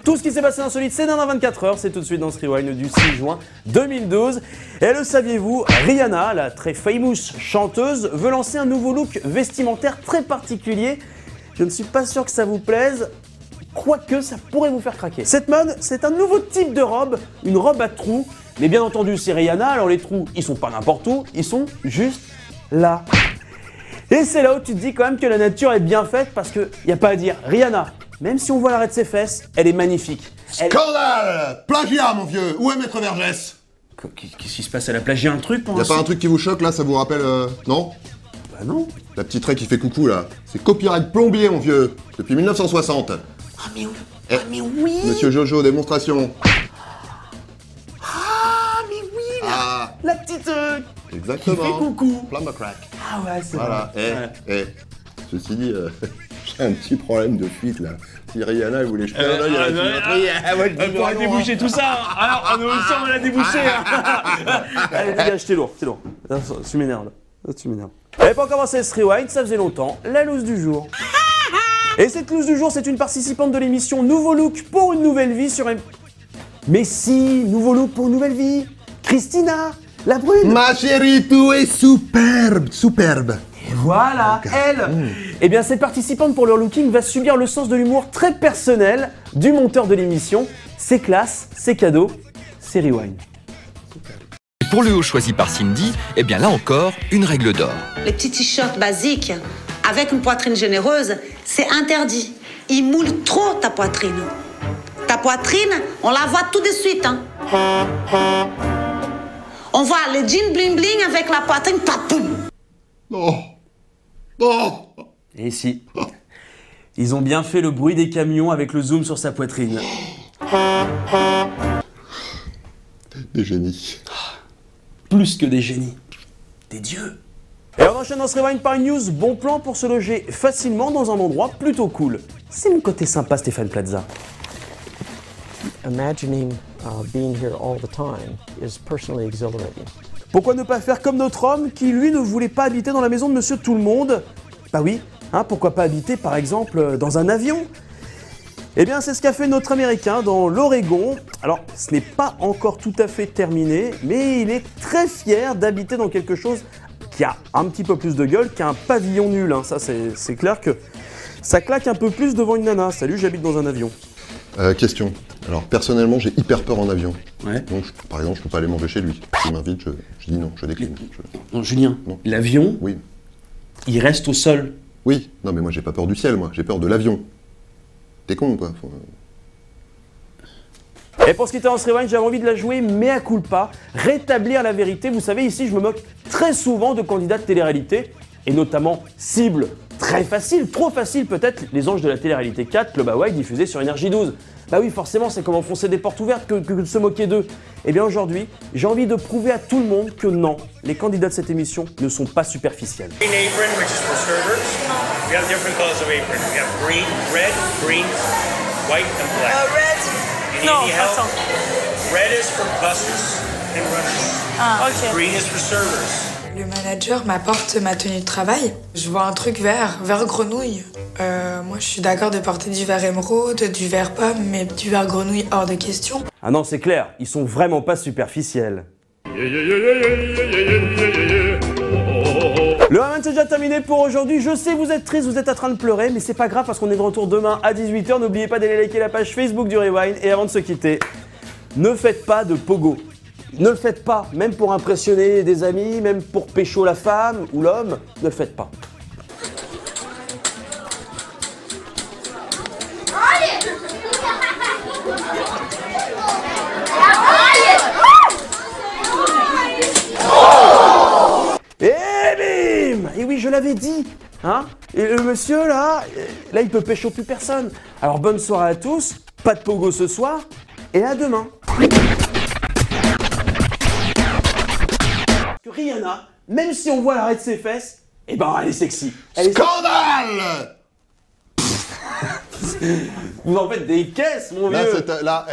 Tout ce qui s'est passé insolite ces dernières 24 heures, c'est tout de suite dans ce Rewind du 6 juin 2012. Et le saviez-vous, Rihanna, la très famous chanteuse, veut lancer un nouveau look vestimentaire très particulier. Je ne suis pas sûr que ça vous plaise, quoique ça pourrait vous faire craquer. Cette mode, c'est un nouveau type de robe, une robe à trous. Mais bien entendu, c'est Rihanna, alors les trous, ils sont pas n'importe où, ils sont juste là. Et c'est là où tu te dis quand même que la nature est bien faite parce qu'il n'y a pas à dire. Rihanna, même si on voit l'arrêt de ses fesses, elle est magnifique. Scandale! Plagiat, mon vieux! Où est Maître Vergès? Qu'est-ce qui se passe? Elle a plagié un truc pour Y'a pas un truc qui vous choque là, ça vous rappelle non? Bah non. La petite raie qui fait coucou là, c'est copyright plombier, mon vieux, depuis 1960. Ah mais oui, ah mais oui. Monsieur Jojo, démonstration. Ah mais oui, la petite Exactement. qui fait coucou. Plumber crack. Ah ouais, c'est Voilà. vrai. Ceci dit, j'ai un petit problème de fuite là. Si Rihanna elle voulait jeter un œil à la On pourra déboucher tout ça. Alors, on est aussi, on va la déboucher. Allez, dégage, t'es lourd, t'es lourd. Tu m'énerves là. Tu m'énerves. Et pour commencer ce rewind, ça faisait longtemps, la loose du jour. Et cette loose du jour, c'est une participante de l'émission Nouveau Look pour une nouvelle vie sur M. Mais si, Nouveau Look pour une nouvelle vie. Christina, la brune. Ma chérie, tout est superbe, superbe. Et voilà, elle. Eh bien, cette participante pour leur looking va subir le sens de l'humour très personnel du monteur de l'émission. C'est classe, c'est cadeau, c'est rewind. Pour le haut choisi par Cindy, eh bien là encore, une règle d'or. Les petits t-shirts basiques avec une poitrine généreuse, c'est interdit. Ils moulent trop ta poitrine. Ta poitrine, on la voit tout de suite. Hein. On voit les jeans bling bling avec la poitrine, papoum. Non. Non. Et si, ils ont bien fait le bruit des camions avec le zoom sur sa poitrine. Des génies. Plus que des génies, des dieux. Et on enchaîne dans ce rewind par une news, bon plan pour se loger facilement dans un endroit plutôt cool. C'est mon côté sympa, Stéphane Plaza. Imagining being here all the time is personally exhilarating. Pourquoi ne pas faire comme notre homme qui, lui, ne voulait pas habiter dans la maison de Monsieur Tout-le-Monde? Bah oui, hein, pourquoi pas habiter, par exemple, dans un avion? Eh bien, c'est ce qu'a fait notre Américain dans l'Oregon. Alors, ce n'est pas encore tout à fait terminé, mais il est très fier d'habiter dans quelque chose qui a un petit peu plus de gueule qu'un pavillon nul. Hein. Ça, c'est clair que ça claque un peu plus devant une nana. Salut, j'habite dans un avion. Question. Alors, personnellement, j'ai hyper peur en avion. Ouais. Donc, par exemple, je peux pas aller manger chez lui. S'il m'invite, je dis non, je décline. Non, Julien, Non. l'avion, Oui. il reste au sol. Oui. Non, mais moi, j'ai pas peur du ciel, moi. J'ai peur de l'avion. T'es con, quoi. Et pour ce qui était en ce rewind, j'avais envie de la jouer mea culpa, rétablir la vérité. Vous savez, ici, je me moque très souvent de candidats de télé-réalité, et notamment cible très facile, trop facile peut-être, les anges de la télé-réalité 4, Club Hawaii, diffusé sur Énergie 12. Bah oui, forcément, c'est comme enfoncer des portes ouvertes que de se moquer d'eux. Et bien aujourd'hui, j'ai envie de prouver à tout le monde que non, les candidats de cette émission ne sont pas superficiels. Green apron, which is for servers. We have different colors of apron. We have green, red, green, white, and black. Red. You need Non, any help? attends. Red is for buses and runners. Ah, ok. Green is for servers. Le manager m'apporte ma tenue de travail. Je vois un truc vert grenouille. Moi, je suis d'accord de porter du vert émeraude, du vert pomme, mais du vert grenouille hors de question. Ah non, c'est clair, ils sont vraiment pas superficiels. Le Ramen c'est déjà terminé pour aujourd'hui. Je sais, vous êtes triste, vous êtes en train de pleurer, mais c'est pas grave parce qu'on est de retour demain à 18 h. N'oubliez pas d'aller liker la page Facebook du Rewind. Et avant de se quitter, ne faites pas de pogo. Ne le faites pas, même pour impressionner des amis, même pour pécho la femme ou l'homme, ne le faites pas. Et bim! Et oui, je l'avais dit, hein? Et le monsieur là, il peut pécho plus personne. Alors bonne soirée à tous, pas de pogo ce soir, et à demain. Que Rihanna, même si on voit l'arrêt de ses fesses, eh ben elle est sexy. Scandale! Vous en faites des caisses, mon vieux. Là,